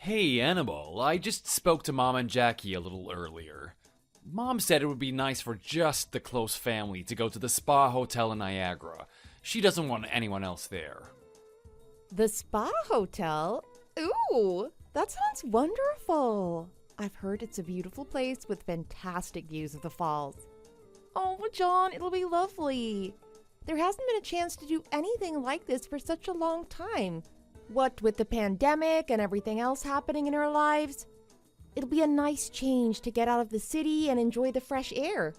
Hey, Annabelle, I just spoke to Mom and Jackie a little earlier. Mom said it would be nice for just the close family to go to the spa hotel in Niagara. She doesn't want anyone else there. The spa hotel? Ooh, that sounds wonderful. I've heard it's a beautiful place with fantastic views of the falls. Oh, John, it'll be lovely. There hasn't been a chance to do anything like this for such a long time. What with the pandemic and everything else happening in our lives, it'll be a nice change to get out of the city and enjoy the fresh air.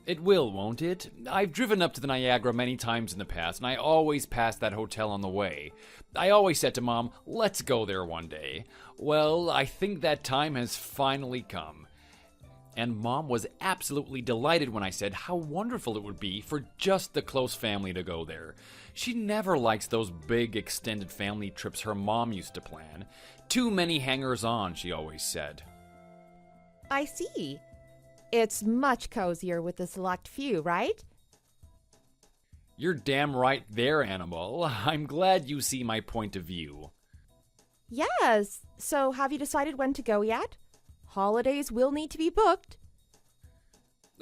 It will, won't it? I've driven up to the Niagara many times in the past, and I always pass that hotel on the way. I always said to Mom, let's go there one day. Well, I think that time has finally come. And Mom was absolutely delighted when I said how wonderful it would be for just the close family to go there. She never likes those big extended family trips her mom used to plan. Too many hangers-on, she always said. I see. It's much cozier with the select few, right? You're damn right there, Annabelle. I'm glad you see my point of view. Yes. So have you decided when to go yet? Holidays will need to be booked.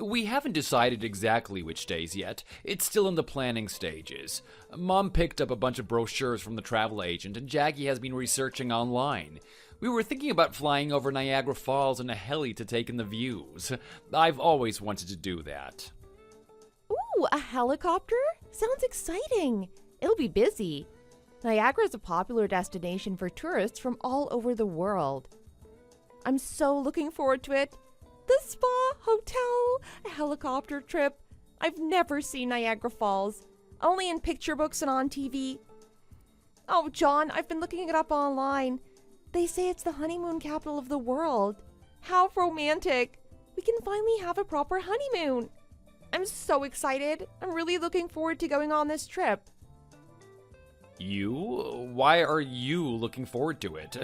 We haven't decided exactly which days yet. It's still in the planning stages. Mom picked up a bunch of brochures from the travel agent, and Jackie has been researching online. We were thinking about flying over Niagara Falls in a heli to take in the views. I've always wanted to do that. Ooh, a helicopter? Sounds exciting. It'll be busy. Niagara is a popular destination for tourists from all over the world. I'm so looking forward to it. The spa, hotel, a helicopter trip. I've never seen Niagara Falls, only in picture books and on TV. Oh, John, I've been looking it up online. They say it's the honeymoon capital of the world. How romantic. We can finally have a proper honeymoon. I'm so excited. I'm really looking forward to going on this trip. You? Why are you looking forward to it?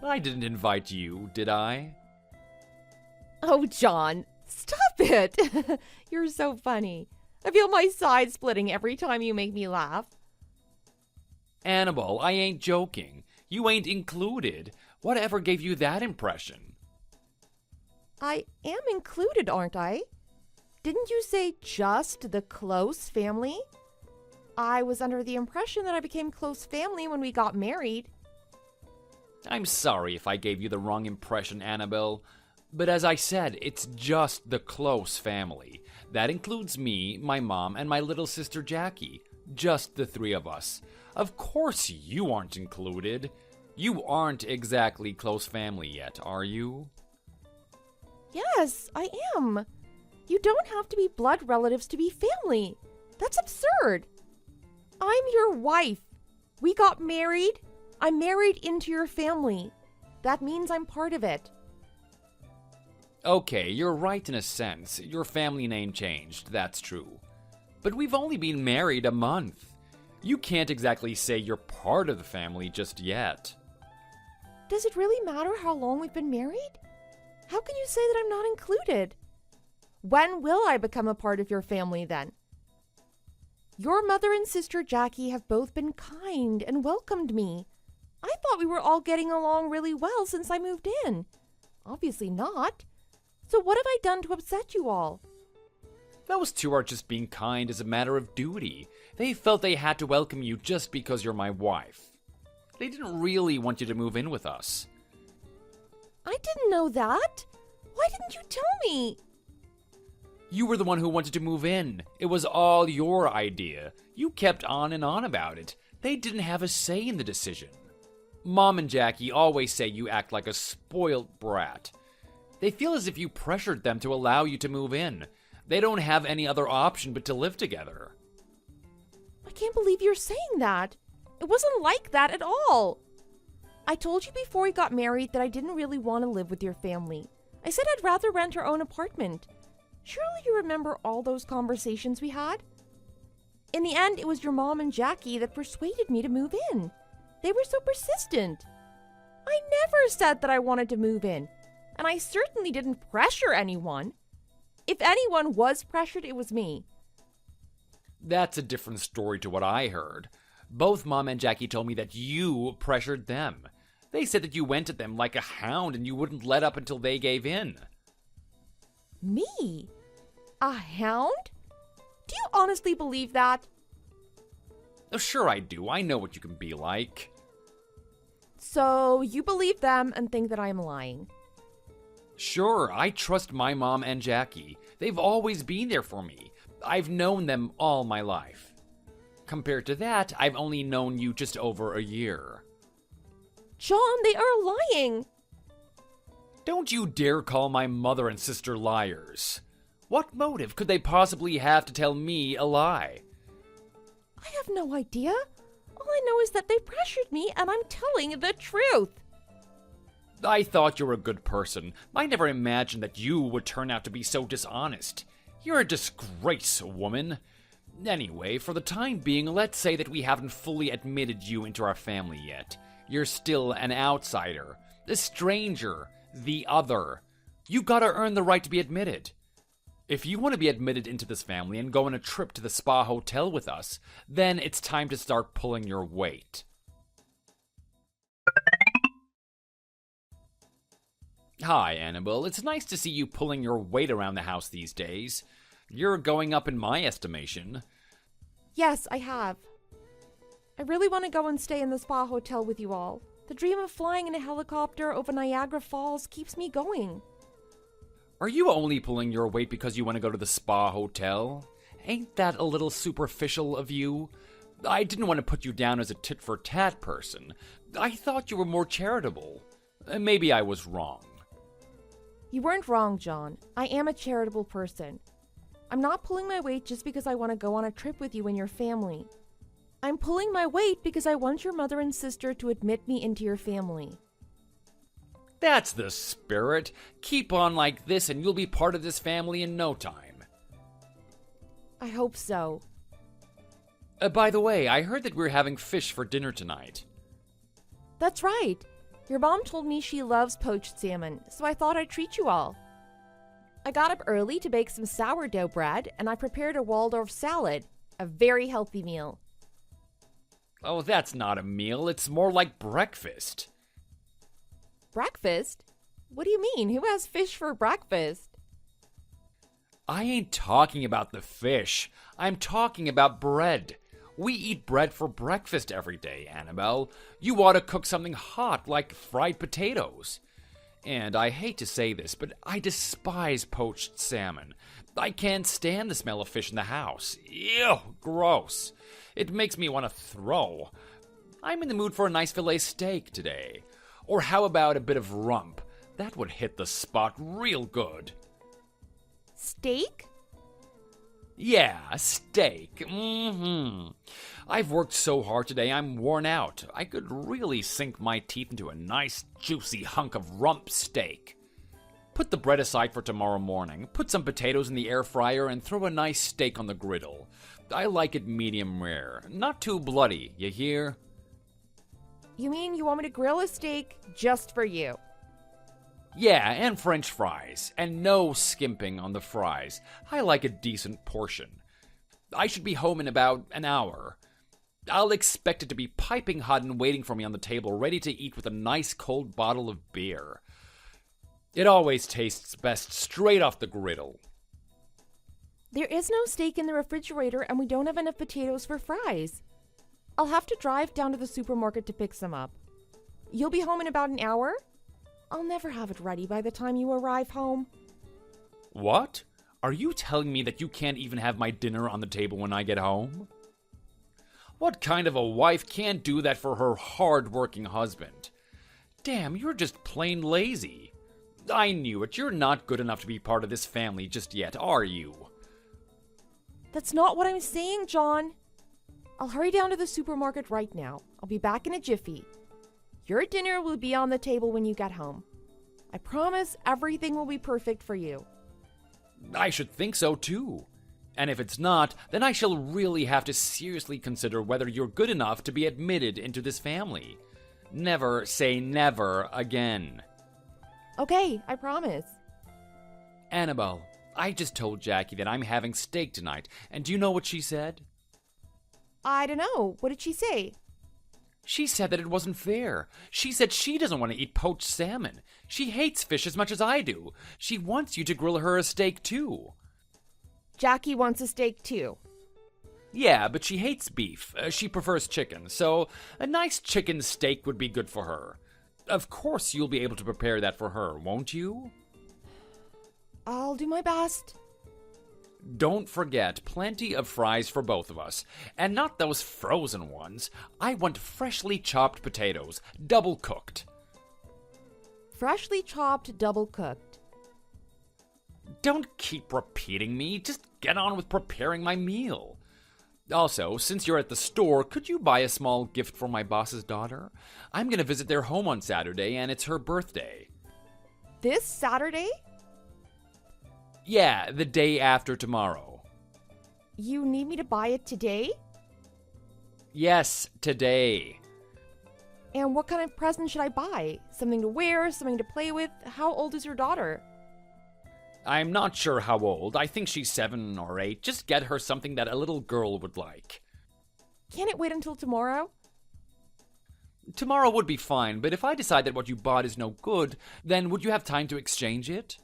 I didn't invite you, did I? Oh, John, stop it. You're so funny. I feel my side splitting every time you make me laugh. Annabelle, I ain't joking. You ain't included. Whatever gave you that impression? I am included, aren't I? Didn't you say just the close family? I was under the impression that I became close family when we got married. I'm sorry if I gave you the wrong impression, Annabelle. But as I said, it's just the close family. That includes me, my mom, and my little sister Jackie. Just the three of us. Of course you aren't included. You aren't exactly close family yet, are you? Yes, I am. You don't have to be blood relatives to be family. That's absurd. I'm your wife. We got married. I'm married into your family. That means I'm part of it. Okay, you're right in a sense. Your family name changed, that's true. But we've only been married a month. You can't exactly say you're part of the family just yet. Does it really matter how long we've been married? How can you say that I'm not included? When will I become a part of your family then? Your mother and sister Jackie have both been kind and welcomed me. I thought we were all getting along really well since I moved in. Obviously not. So what have I done to upset you all? Those two are just being kind as a matter of duty. They felt they had to welcome you just because you're my wife. They didn't really want you to move in with us. I didn't know that. Why didn't you tell me? You were the one who wanted to move in. It was all your idea. You kept on and on about it. They didn't have a say in the decision. Mom and Jackie always say you act like a spoiled brat. They feel as if you pressured them to allow you to move in. They don't have any other option but to live together. I can't believe you're saying that. It wasn't like that at all. I told you before we got married that I didn't really want to live with your family. I said I'd rather rent our own apartment. Surely you remember all those conversations we had? In the end, it was your mom and Jackie that persuaded me to move in. They were so persistent. I never said that I wanted to move in, and I certainly didn't pressure anyone. If anyone was pressured, it was me. That's a different story to what I heard. Both Mom and Jackie told me that you pressured them. They said that you went at them like a hound and you wouldn't let up until they gave in. Me? A hound? Do you honestly believe that? Oh, sure I do. I know what you can be like. So you believe them and think that I am lying. Sure, I trust my mom and Jackie. They've always been there for me. I've known them all my life. Compared to that, I've only known you just over a year. John, they are lying. Don't you dare call my mother and sister liars. What motive could they possibly have to tell me a lie? I have no idea. All I know is that they pressured me and I'm telling the truth. I thought you were a good person. I never imagined that you would turn out to be so dishonest. You're a disgrace, woman. Anyway, for the time being, let's say that we haven't fully admitted you into our family yet. You're still an outsider, a stranger, the other. You gotta earn the right to be admitted. If you want to be admitted into this family and go on a trip to the spa hotel with us, then it's time to start pulling your weight. Hi, Annabelle. It's nice to see you pulling your weight around the house these days. You're going up in my estimation. Yes, I have. I really want to go and stay in the spa hotel with you all. The dream of flying in a helicopter over Niagara Falls keeps me going. Are you only pulling your weight because you want to go to the spa hotel? Ain't that a little superficial of you? I didn't want to put you down as a tit-for-tat person. I thought you were more charitable. Maybe I was wrong. You weren't wrong, John. I am a charitable person. I'm not pulling my weight just because I want to go on a trip with you and your family. I'm pulling my weight because I want your mother and sister to admit me into your family. That's the spirit. Keep on like this and you'll be part of this family in no time. I hope so. By the way, I heard that we're having fish for dinner tonight. That's right. Your mom told me she loves poached salmon, so I thought I'd treat you all. I got up early to bake some sourdough bread, and I prepared a Waldorf salad, a very healthy meal. Oh, that's not a meal. It's more like breakfast. Breakfast? What do you mean? Who has fish for breakfast? I ain't talking about the fish. I'm talking about bread. We eat bread for breakfast every day, Annabelle. You ought to cook something hot, like fried potatoes. And I hate to say this, but I despise poached salmon. I can't stand the smell of fish in the house. Ew, gross. It makes me want to throw. I'm in the mood for a nice filet steak today. Or how about a bit of rump? That would hit the spot real good. Steak? Yeah, steak. I've worked so hard today, I'm worn out. I could really sink my teeth into a nice, juicy hunk of rump steak. Put the bread aside for tomorrow morning, put some potatoes in the air fryer, and throw a nice steak on the griddle. I like it medium rare, not too bloody, you hear? You mean you want me to grill a steak just for you? Yeah, and French fries, and no skimping on the fries. I like a decent portion. I should be home in about an hour. I'll expect it to be piping hot and waiting for me on the table, ready to eat with a nice cold bottle of beer. It always tastes best straight off the griddle. There is no steak in the refrigerator and we don't have enough potatoes for fries. I'll have to drive down to the supermarket to pick some up. You'll be home in about an hour? I'll never have it ready by the time you arrive home. What? Are you telling me that you can't even have my dinner on the table when I get home? What kind of a wife can't do that for her hard-working husband? Damn, you're just plain lazy. I knew it. You're not good enough to be part of this family just yet, are you? That's not what I'm saying, John. I'll hurry down to the supermarket right now. I'll be back in a jiffy. Your dinner will be on the table when you get home. I promise everything will be perfect for you. I should think so, too. And if it's not, then I shall really have to seriously consider whether you're good enough to be admitted into this family. Never say never again. Okay, I promise. Annabelle, I just told Jackie that I'm having steak tonight, and do you know what she said? I don't know. What did she say? She said that it wasn't fair. She said she doesn't want to eat poached salmon. She hates fish as much as I do. She wants you to grill her a steak too. Jackie wants a steak too. Yeah, but she hates beef. She prefers chicken, so a nice chicken steak would be good for her. Of course you'll be able to prepare that for her, won't you? I'll do my best. Don't forget, plenty of fries for both of us. And not those frozen ones. I want freshly chopped potatoes, double cooked. Freshly chopped, double cooked. Don't keep repeating me. Just get on with preparing my meal. Also, since you're at the store, could you buy a small gift for my boss's daughter? I'm going to visit their home on Saturday, and it's her birthday. This Saturday? Yeah, the day after tomorrow. You need me to buy it today? Yes, today. And what kind of present should I buy? Something to wear, something to play with? How old is your daughter? I'm not sure how old. I think she's 7 or 8. Just get her something that a little girl would like. Can't it wait until tomorrow? Tomorrow would be fine, but if I decide that what you bought is no good, then would you have time to exchange it?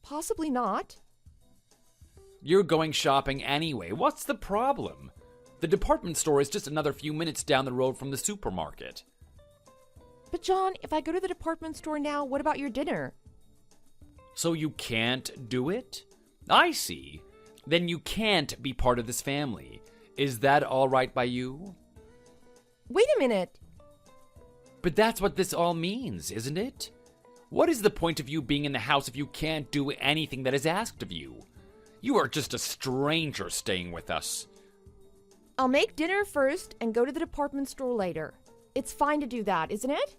Possibly not. You're going shopping anyway. What's the problem? The department store is just another few minutes down the road from the supermarket. But John, if I go to the department store now, what about your dinner? So you can't do it? I see. Then you can't be part of this family. Is that all right by you? Wait a minute. But that's what this all means, isn't it? What is the point of you being in the house if you can't do anything that is asked of you? You are just a stranger staying with us. I'll make dinner first and go to the department store later. It's fine to do that, isn't it?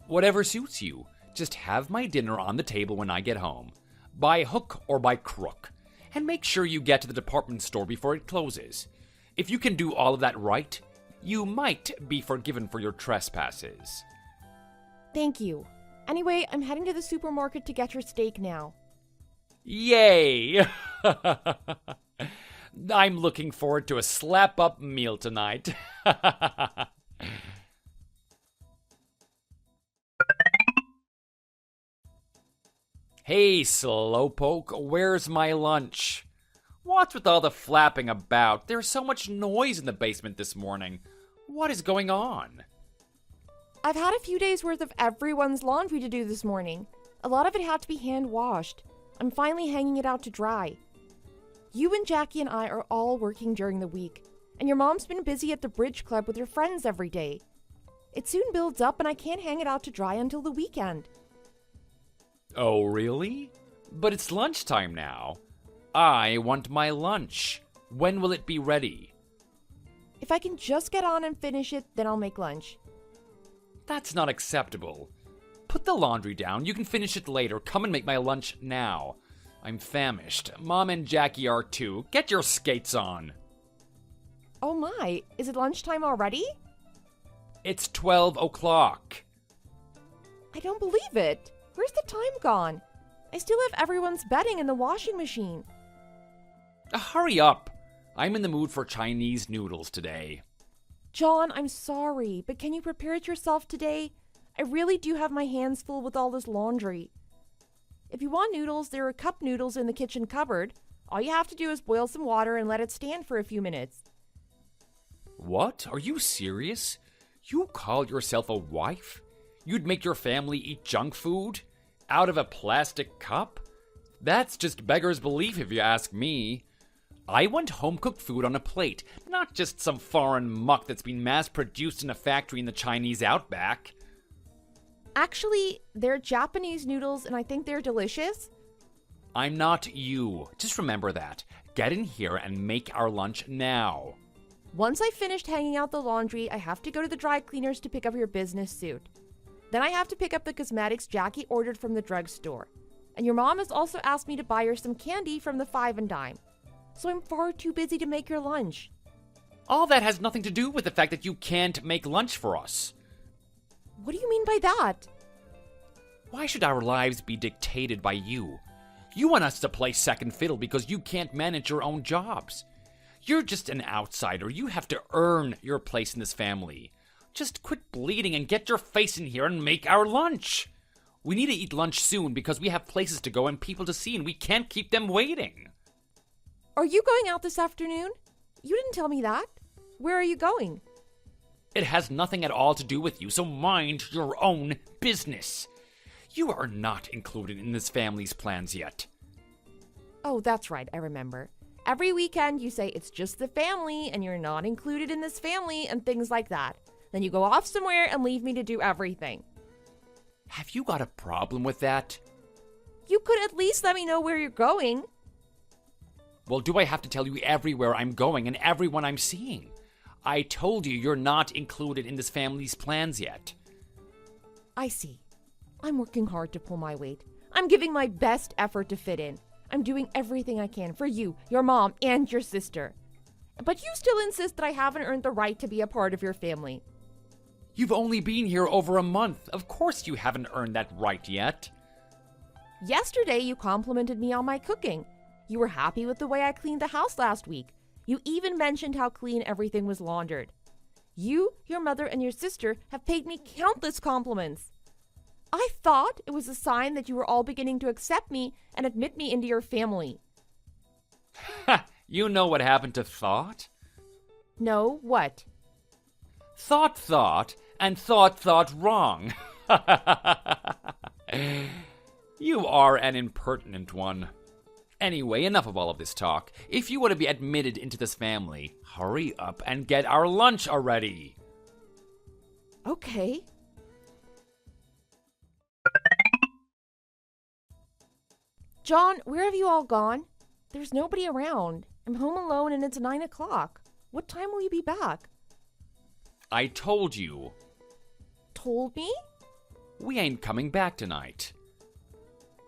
Whatever suits you. Just have my dinner on the table when I get home. By hook or by crook. And make sure you get to the department store before it closes. If you can do all of that right, you might be forgiven for your trespasses. Thank you. Anyway, I'm heading to the supermarket to get your steak now. Yay! I'm looking forward to a slap-up meal tonight. Hey, slowpoke, where's my lunch? What's with all the flapping about? There's so much noise in the basement this morning. What is going on? I've had a few days worth of everyone's laundry to do this morning. A lot of it had to be hand washed. I'm finally hanging it out to dry. You and Jackie and I are all working during the week, and your mom's been busy at the bridge club with her friends every day. It soon builds up and I can't hang it out to dry until the weekend. Oh, really? But it's lunchtime now. I want my lunch. When will it be ready? If I can just get on and finish it, then I'll make lunch. That's not acceptable. Put the laundry down. You can finish it later. Come and make my lunch now. I'm famished. Mom and Jackie are too. Get your skates on. Oh my, is it lunchtime already? It's 12 o'clock. I don't believe it. Where's the time gone? I still have everyone's bedding in the washing machine. Hurry up. I'm in the mood for Chinese noodles today. John, I'm sorry, but can you prepare it yourself today? I really do have my hands full with all this laundry. If you want noodles, there are cup noodles in the kitchen cupboard. All you have to do is boil some water and let it stand for a few minutes. What? Are you serious? You call yourself a wife? You'd make your family eat junk food? Out of a plastic cup? That's just beggar's belief if you ask me. I want home-cooked food on a plate, not just some foreign muck that's been mass-produced in a factory in the Chinese outback. Actually, they're Japanese noodles and I think they're delicious. I'm not you. Just remember that. Get in here and make our lunch now. Once I've finished hanging out the laundry, I have to go to the dry cleaners to pick up your business suit. Then I have to pick up the cosmetics Jackie ordered from the drugstore. And your mom has also asked me to buy her some candy from the Five and Dime. So I'm far too busy to make your lunch. All that has nothing to do with the fact that you can't make lunch for us. What do you mean by that? Why should our lives be dictated by you? You want us to play second fiddle because you can't manage your own jobs. You're just an outsider. You have to earn your place in this family. Just quit bleeding and get your face in here and make our lunch. We need to eat lunch soon because we have places to go and people to see and we can't keep them waiting. Are you going out this afternoon? You didn't tell me that. Where are you going? It has nothing at all to do with you, so mind your own business. You are not included in this family's plans yet. Oh, that's right, I remember. Every weekend you say it's just the family and you're not included in this family and things like that. Then you go off somewhere and leave me to do everything. Have you got a problem with that? You could at least let me know where you're going. Well, do I have to tell you everywhere I'm going and everyone I'm seeing? I told you you're not included in this family's plans yet. I see. I'm working hard to pull my weight. I'm giving my best effort to fit in. I'm doing everything I can for you, your mom, and your sister. But you still insist that I haven't earned the right to be a part of your family. You've only been here over a month. Of course you haven't earned that right yet. Yesterday you complimented me on my cooking. You were happy with the way I cleaned the house last week. You even mentioned how clean everything was laundered. You, your mother, and your sister have paid me countless compliments. I thought it was a sign that you were all beginning to accept me and admit me into your family. Ha! You know what happened to Thought? No, what? Thought, and thought wrong. You are an impertinent one. Anyway, enough of all of this talk. If you want to be admitted into this family, hurry up and get our lunch already. Okay. John, where have you all gone? There's nobody around. I'm home alone and it's 9 o'clock. What time will you be back? I told you. Told me? We ain't coming back tonight.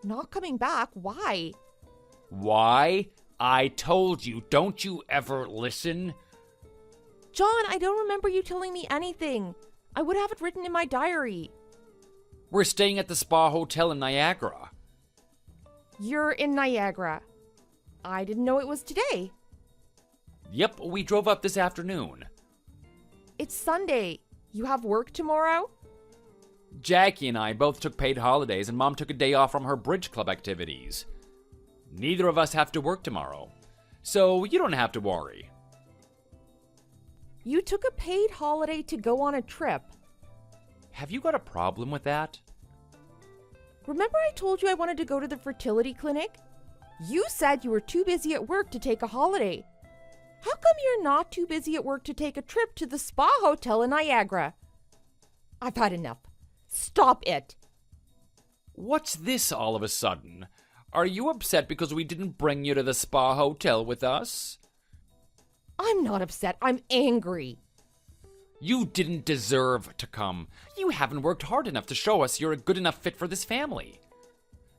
Not coming back? Why? Why? I told you. Don't you ever listen? John, I don't remember you telling me anything. I would have it written in my diary. We're staying at the Spa Hotel in Niagara. You're in Niagara. I didn't know it was today. Yep, we drove up this afternoon. It's Sunday. You have work tomorrow? Jackie and I both took paid holidays and Mom took a day off from her bridge club activities. Neither of us have to work tomorrow, so you don't have to worry. You took a paid holiday to go on a trip. Have you got a problem with that? Remember I told you I wanted to go to the fertility clinic? You said you were too busy at work to take a holiday. How come you're not too busy at work to take a trip to the Spa Hotel in Niagara? I've had enough. Stop it. What's this all of a sudden? Are you upset because we didn't bring you to the Spa Hotel with us? I'm not upset. I'm angry. You didn't deserve to come. You haven't worked hard enough to show us you're a good enough fit for this family.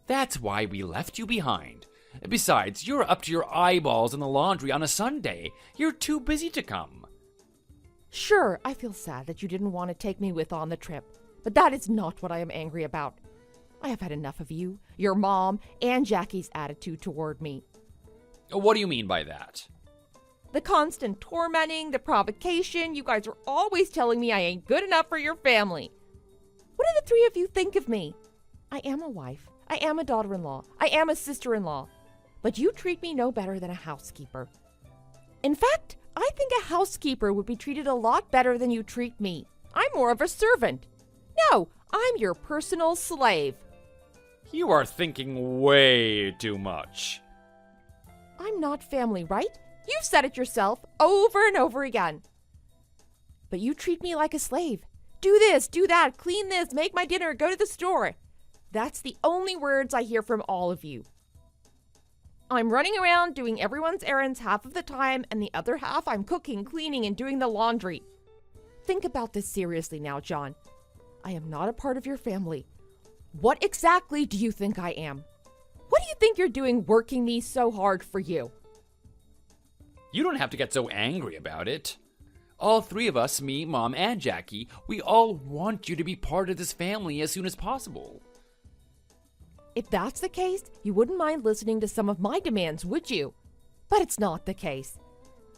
That's why we left you behind. Besides, you're up to your eyeballs in the laundry on a Sunday. You're too busy to come. Sure, I feel sad that you didn't want to take me with on the trip, but that is not what I am angry about. I have had enough of you, your mom, and Jackie's attitude toward me. What do you mean by that? The constant tormenting, the provocation, you guys are always telling me I ain't good enough for your family. What do the three of you think of me? I am a wife, I am a daughter-in-law, I am a sister-in-law, but you treat me no better than a housekeeper. In fact, I think a housekeeper would be treated a lot better than you treat me. I'm more of a servant. No, I'm your personal slave. You are thinking way too much. I'm not family, right? You've said it yourself over and over again. But you treat me like a slave. Do this, do that, clean this, make my dinner, go to the store. That's the only words I hear from all of you. I'm running around doing everyone's errands half of the time, and the other half I'm cooking, cleaning, and doing the laundry. Think about this seriously now, John. I am not a part of your family. What exactly do you think I am? What do you think you're doing working me so hard for you? You don't have to get so angry about it. All three of us, me, Mom, and Jackie, we all want you to be part of this family as soon as possible. If that's the case, you wouldn't mind listening to some of my demands, would you? But it's not the case.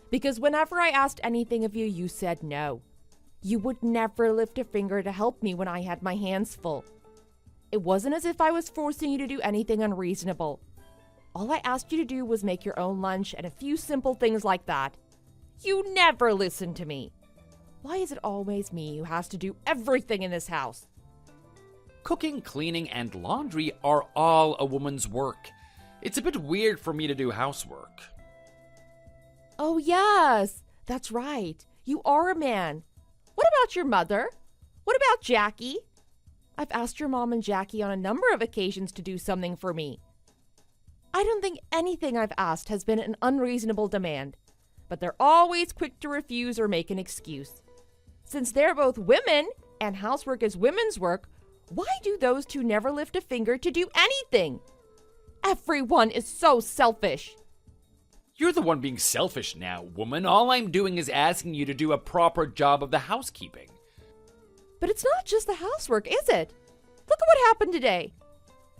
Because whenever I asked anything of you, you said no. You would never lift a finger to help me when I had my hands full. It wasn't as if I was forcing you to do anything unreasonable. All I asked you to do was make your own lunch and a few simple things like that. You never listened to me. Why is it always me who has to do everything in this house? Cooking, cleaning, and laundry are all a woman's work. It's a bit weird for me to do housework. Oh yes, that's right. You are a man. What about your mother? What about Jackie? I've asked your mom and Jackie on a number of occasions to do something for me. I don't think anything I've asked has been an unreasonable demand, but they're always quick to refuse or make an excuse. Since they're both women and housework is women's work, why do those two never lift a finger to do anything? Everyone is so selfish. You're the one being selfish now, woman. All I'm doing is asking you to do a proper job of the housekeeping. But it's not just the housework, is it? Look at what happened today.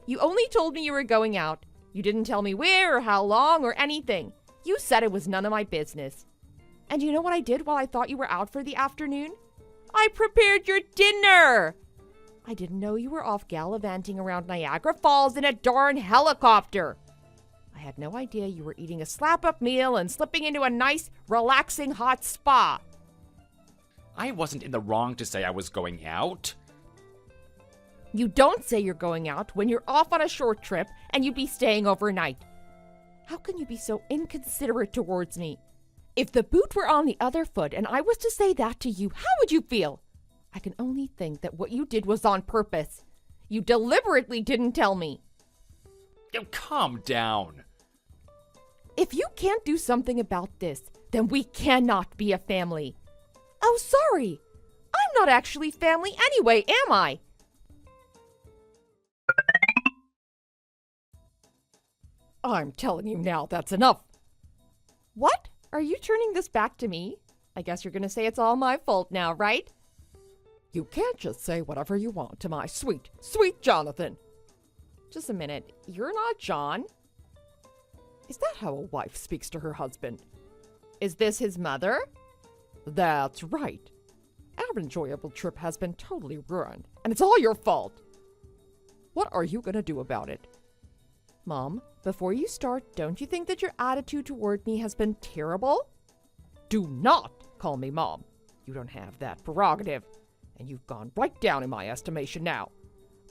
You only told me you were going out. You didn't tell me where or how long or anything. You said it was none of my business. And you know what I did while I thought you were out for the afternoon? I prepared your dinner! I didn't know you were off gallivanting around Niagara Falls in a darn helicopter. I had no idea you were eating a slap-up meal and slipping into a nice, relaxing hot spa. I wasn't in the wrong to say I was going out. You don't say you're going out when you're off on a short trip and you'd be staying overnight. How can you be so inconsiderate towards me? If the boot were on the other foot and I was to say that to you, how would you feel? I can only think that what you did was on purpose. You deliberately didn't tell me. Oh, calm down. If you can't do something about this, then we cannot be a family. Oh, sorry. I'm not actually family anyway, am I? I'm telling you now, that's enough. What? Are you turning this back to me? I guess you're going to say it's all my fault now, right? You can't just say whatever you want to my sweet, sweet Jonathan. Just a minute. You're not John? Is that how a wife speaks to her husband? Is this his mother? That's right. Our enjoyable trip has been totally ruined, and it's all your fault. What are you going to do about it? Mom, before you start, don't you think that your attitude toward me has been terrible? Do not call me Mom. You don't have that prerogative, and you've gone right down in my estimation now.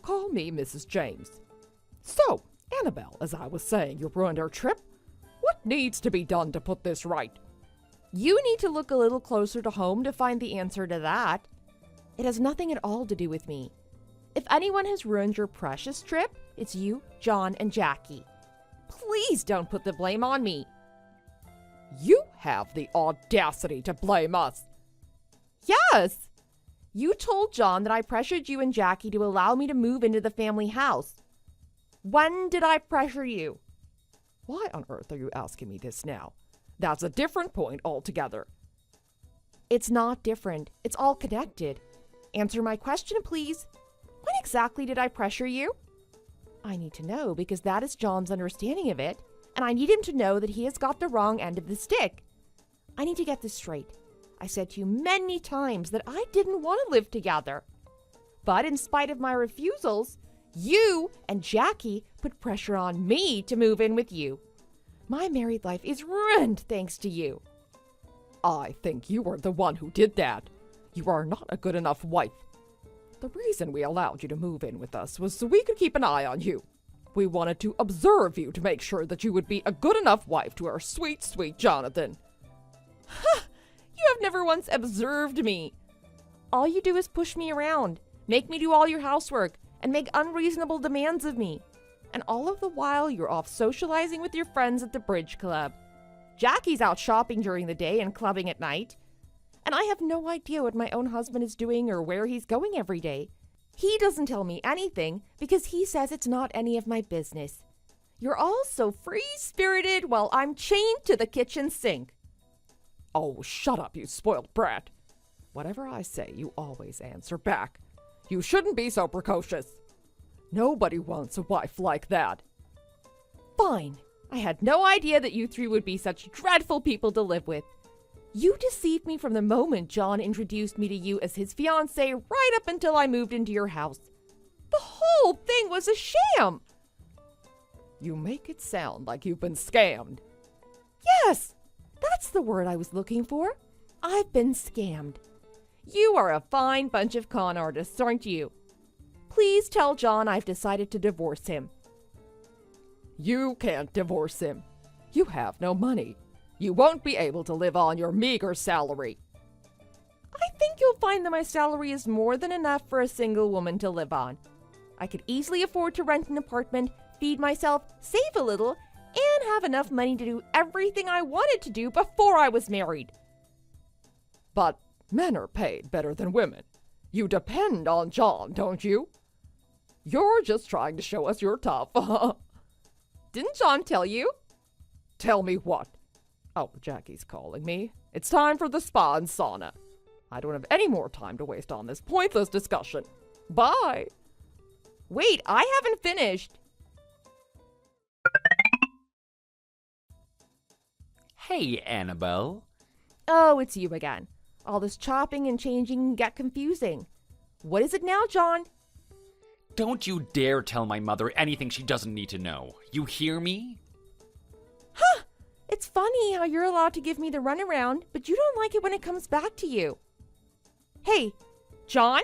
Call me Mrs. James. So, Annabelle, as I was saying, you ruined our trip. What needs to be done to put this right? You need to look a little closer to home to find the answer to that. It has nothing at all to do with me. If anyone has ruined your precious trip, it's you, John, and Jackie. Please don't put the blame on me. You have the audacity to blame us. Yes! You told John that I pressured you and Jackie to allow me to move into the family house. When did I pressure you? Why on earth are you asking me this now? That's a different point altogether. It's not different. It's all connected. Answer my question, please. When exactly did I pressure you? I need to know because that is John's understanding of it, and I need him to know that he has got the wrong end of the stick. I need to get this straight. I said to you many times that I didn't want to live together. But in spite of my refusals, you and Jackie put pressure on me to move in with you. My married life is ruined thanks to you. I think you are the one who did that. You are not a good enough wife. The reason we allowed you to move in with us was so we could keep an eye on you. We wanted to observe you to make sure that you would be a good enough wife to our sweet, sweet Jonathan. Ha! You have never once observed me. All you do is push me around, make me do all your housework, and make unreasonable demands of me. And all of the while, you're off socializing with your friends at the bridge club. Jackie's out shopping during the day and clubbing at night. And I have no idea what my own husband is doing or where he's going every day. He doesn't tell me anything because he says it's not any of my business. You're all so free-spirited while I'm chained to the kitchen sink. Oh, shut up, you spoiled brat. Whatever I say, you always answer back. You shouldn't be so precocious. Nobody wants a wife like that. Fine. I had no idea that you three would be such dreadful people to live with. You deceived me from the moment John introduced me to you as his fiancée right up until I moved into your house. The whole thing was a sham. You make it sound like you've been scammed. Yes, that's the word I was looking for. I've been scammed. You are a fine bunch of con artists, aren't you? Please tell John I've decided to divorce him. You can't divorce him. You have no money. You won't be able to live on your meager salary. I think you'll find that my salary is more than enough for a single woman to live on. I could easily afford to rent an apartment, feed myself, save a little, and have enough money to do everything I wanted to do before I was married. But men are paid better than women. You depend on John, don't you? You're just trying to show us you're tough. Didn't John tell you? Tell me what? Oh, Jackie's calling me. It's time for the spa and sauna. I don't have any more time to waste on this pointless discussion. Bye. Wait, I haven't finished. Hey, Annabelle. Oh, it's you again. All this chopping and changing can get confusing. What is it now, John? Don't you dare tell my mother anything she doesn't need to know. You hear me? Huh! It's funny how you're allowed to give me the runaround, but you don't like it when it comes back to you. Hey, John?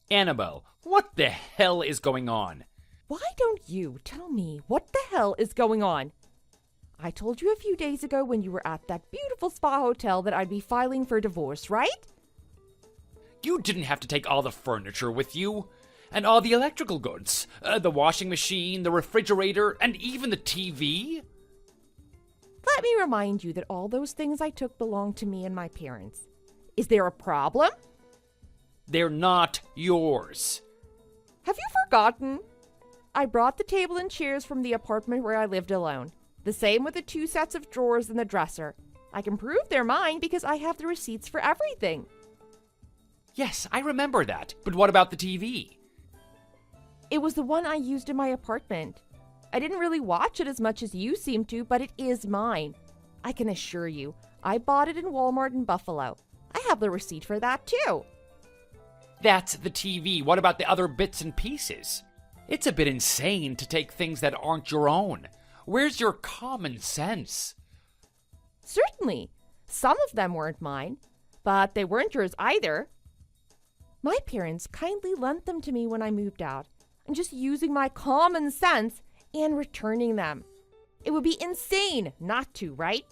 Annabelle, what the hell is going on? Why don't you tell me what the hell is going on? I told you a few days ago when you were at that beautiful spa hotel that I'd be filing for divorce, right? You didn't have to take all the furniture with you. And all the electrical goods. The washing machine, the refrigerator, and even the TV. Let me remind you that all those things I took belong to me and my parents. Is there a problem? They're not yours. Have you forgotten? I brought the table and chairs from the apartment where I lived alone. The same with the 2 sets of drawers in the dresser. I can prove they're mine because I have the receipts for everything. Yes, I remember that. But what about the TV? It was the one I used in my apartment. I didn't really watch it as much as you seem to, but it is mine. I can assure you, I bought it in Walmart in Buffalo. I have the receipt for that too. That's the TV. What about the other bits and pieces? It's a bit insane to take things that aren't your own. Where's your common sense? Certainly. Some of them weren't mine, but they weren't yours either. My parents kindly lent them to me when I moved out. I'm just using my common sense and returning them. It would be insane not to, right?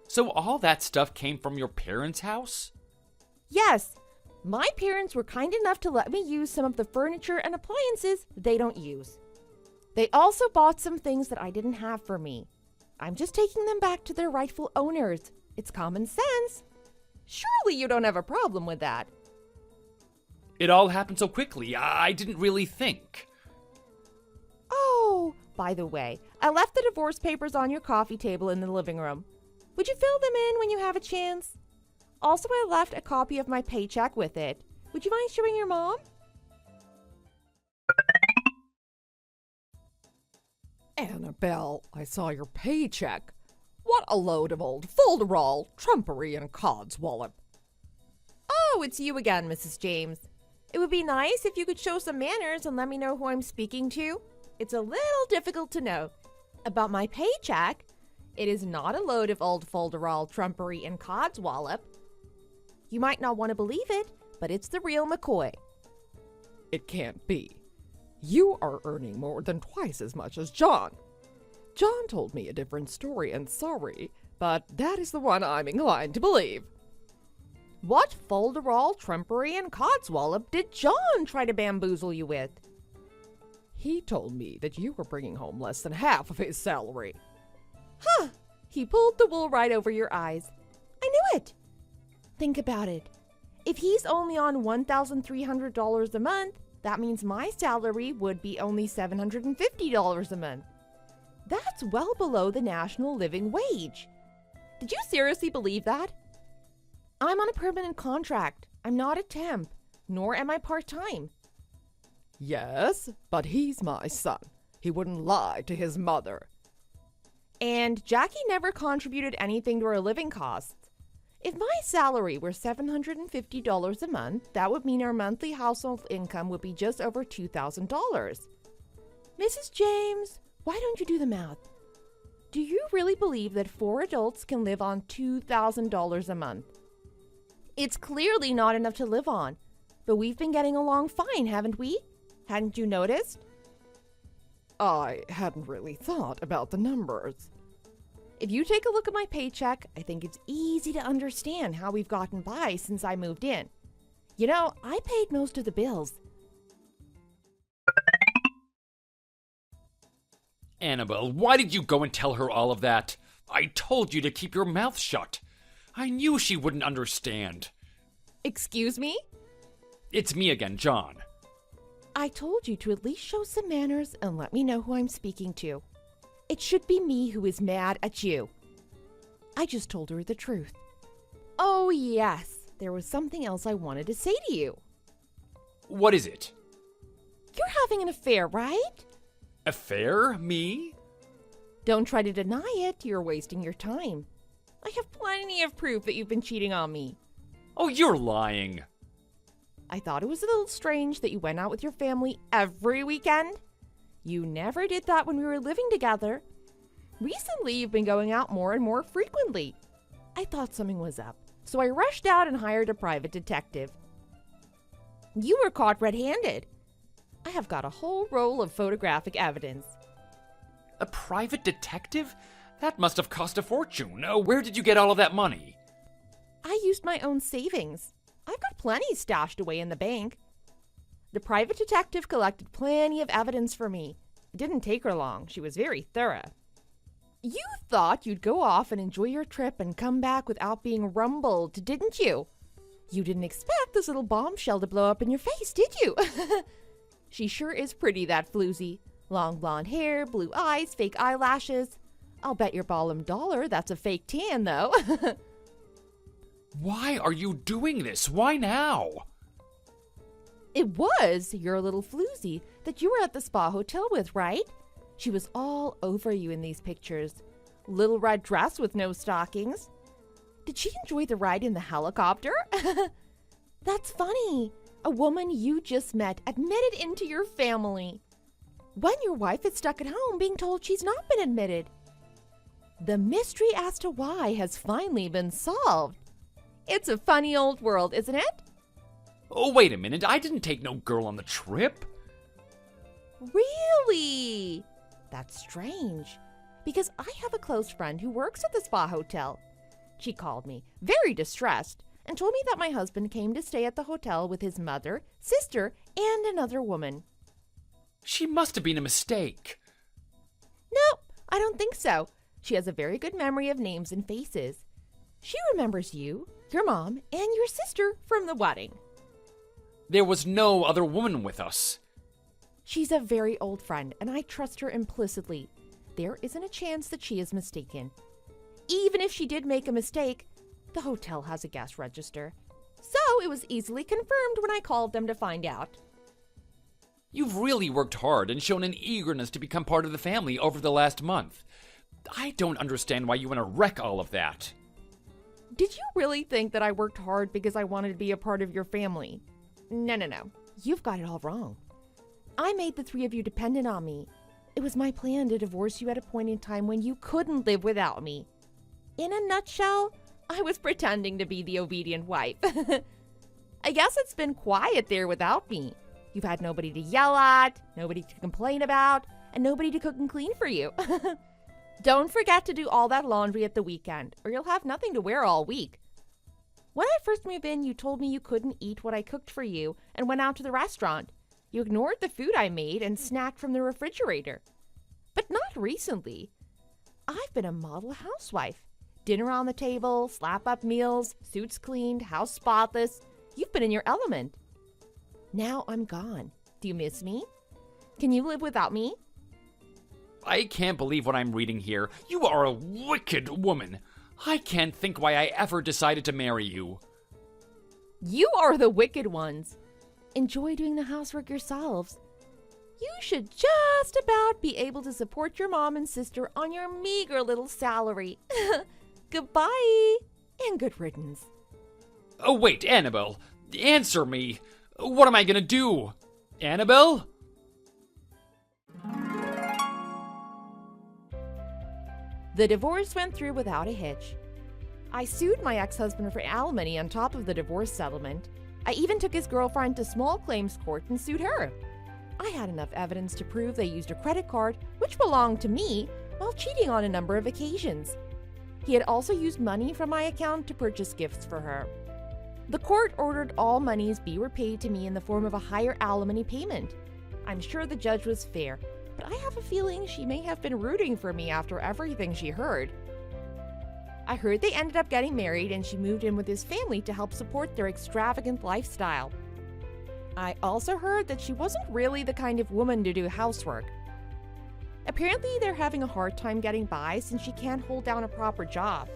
So all that stuff came from your parents' house? Yes. My parents were kind enough to let me use some of the furniture and appliances they don't use. They also bought some things that I didn't have for me. I'm just taking them back to their rightful owners. It's common sense. Surely you don't have a problem with that. It all happened so quickly, I didn't really think. Oh, by the way, I left the divorce papers on your coffee table in the living room. Would you fill them in when you have a chance? Also, I left a copy of my paycheck with it. Would you mind showing your mom? Annabelle, I saw your paycheck. What a load of old folderol, trumpery, and codswallop. Oh, it's you again, Mrs. James. It would be nice if you could show some manners and let me know who I'm speaking to. It's a little difficult to know. About my paycheck, it is not a load of old folderol, trumpery, and codswallop. You might not want to believe it, but it's the real McCoy. It can't be. You are earning more than twice as much as John. John told me a different story, and sorry, but that is the one I'm inclined to believe. What folderol, trumpery, and codswallop did John try to bamboozle you with? He told me that you were bringing home less than half of his salary. Huh, he pulled the wool right over your eyes. I knew it. Think about it. If he's only on $1,300 a month, that means my salary would be only $750 a month. That's well below the national living wage. Did you seriously believe that? I'm on a permanent contract. I'm not a temp, nor am I part-time. Yes, but he's my son. He wouldn't lie to his mother. And Jackie never contributed anything to our living costs. If my salary were $750 a month, that would mean our monthly household income would be just over $2,000. Mrs. James, why don't you do the math? Do you really believe that 4 adults can live on $2,000 a month? It's clearly not enough to live on, but we've been getting along fine, haven't we? Hadn't you noticed? I hadn't really thought about the numbers. If you take a look at my paycheck, I think it's easy to understand how we've gotten by since I moved in. You know, I paid most of the bills. Annabelle, why did you go and tell her all of that? I told you to keep your mouth shut. I knew she wouldn't understand. Excuse me? It's me again, John. I told you to at least show some manners and let me know who I'm speaking to. It should be me who is mad at you. I just told her the truth. Oh, yes, there was something else I wanted to say to you. What is it? You're having an affair, right? Affair? Me? Don't try to deny it. You're wasting your time. I have plenty of proof that you've been cheating on me. Oh, you're lying. I thought it was a little strange that you went out with your family every weekend. You never did that when we were living together. Recently, you've been going out more and more frequently. I thought something was up, so I rushed out and hired a private detective. You were caught red-handed. I have got a whole roll of photographic evidence. A private detective? That must have cost a fortune. Where did you get all of that money? I used my own savings. I've got plenty stashed away in the bank. The private detective collected plenty of evidence for me. It didn't take her long. She was very thorough. You thought you'd go off and enjoy your trip and come back without being rumbled, didn't you? You didn't expect this little bombshell to blow up in your face, did you? She sure is pretty, that floozy. Long blonde hair, blue eyes, fake eyelashes. I'll bet your bottom dollar that's a fake tan, though. Why are you doing this? Why now? It was your little floozy that you were at the spa hotel with, right? She was all over you in these pictures. Little red dress with no stockings. Did she enjoy the ride in the helicopter? That's funny. A woman you just met admitted into your family. When your wife is stuck at home being told she's not been admitted. The mystery as to why has finally been solved. It's a funny old world, isn't it? Oh, wait a minute. I didn't take no girl on the trip. Really? That's strange. Because I have a close friend who works at the spa hotel. She called me, very distressed, and told me that my husband came to stay at the hotel with his mother, sister, and another woman. She must have been a mistake. Nope, I don't think so. She has a very good memory of names and faces. She remembers you, your mom, and your sister from the wedding. There was no other woman with us. She's a very old friend, and I trust her implicitly. There isn't a chance that she is mistaken. Even if she did make a mistake, the hotel has a guest register. So it was easily confirmed when I called them to find out. You've really worked hard and shown an eagerness to become part of the family over the last month. I don't understand why you want to wreck all of that. Did you really think that I worked hard because I wanted to be a part of your family? No. You've got it all wrong. I made the three of you dependent on me. It was my plan to divorce you at a point in time when you couldn't live without me. In a nutshell, I was pretending to be the obedient wife. I guess it's been quiet there without me. You've had nobody to yell at, nobody to complain about, and nobody to cook and clean for you. Don't forget to do all that laundry at the weekend, or you'll have nothing to wear all week. When I first moved in, you told me you couldn't eat what I cooked for you and went out to the restaurant. You ignored the food I made and snacked from the refrigerator. But not recently. I've been a model housewife. Dinner on the table, slap-up meals, suits cleaned, house spotless. You've been in your element. Now I'm gone. Do you miss me? Can you live without me? I can't believe what I'm reading here. You are a wicked woman. I can't think why I ever decided to marry you. You are the wicked ones. Enjoy doing the housework yourselves. You should just about be able to support your mom and sister on your meager little salary. Goodbye, and good riddance. Oh, wait, Annabelle. Answer me. What am I gonna do? Annabelle? The divorce went through without a hitch. I sued my ex-husband for alimony on top of the divorce settlement. I even took his girlfriend to small claims court and sued her. I had enough evidence to prove they used a credit card, which belonged to me, while cheating on a number of occasions. He had also used money from my account to purchase gifts for her. The court ordered all monies be repaid to me in the form of a higher alimony payment. I'm sure the judge was fair, but I have a feeling she may have been rooting for me after everything she heard. I heard they ended up getting married and she moved in with his family to help support their extravagant lifestyle. I also heard that she wasn't really the kind of woman to do housework. Apparently, they're having a hard time getting by since she can't hold down a proper job.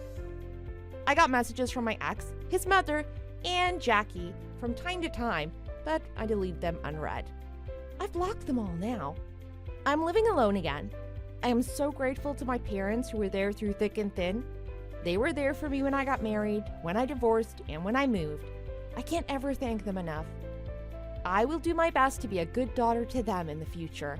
I got messages from my ex, his mother, and Jackie from time to time, but I deleted them unread. I've blocked them all now. I'm living alone again. I am so grateful to my parents who were there through thick and thin. They were there for me when I got married, when I divorced, and when I moved. I can't ever thank them enough. I will do my best to be a good daughter to them in the future.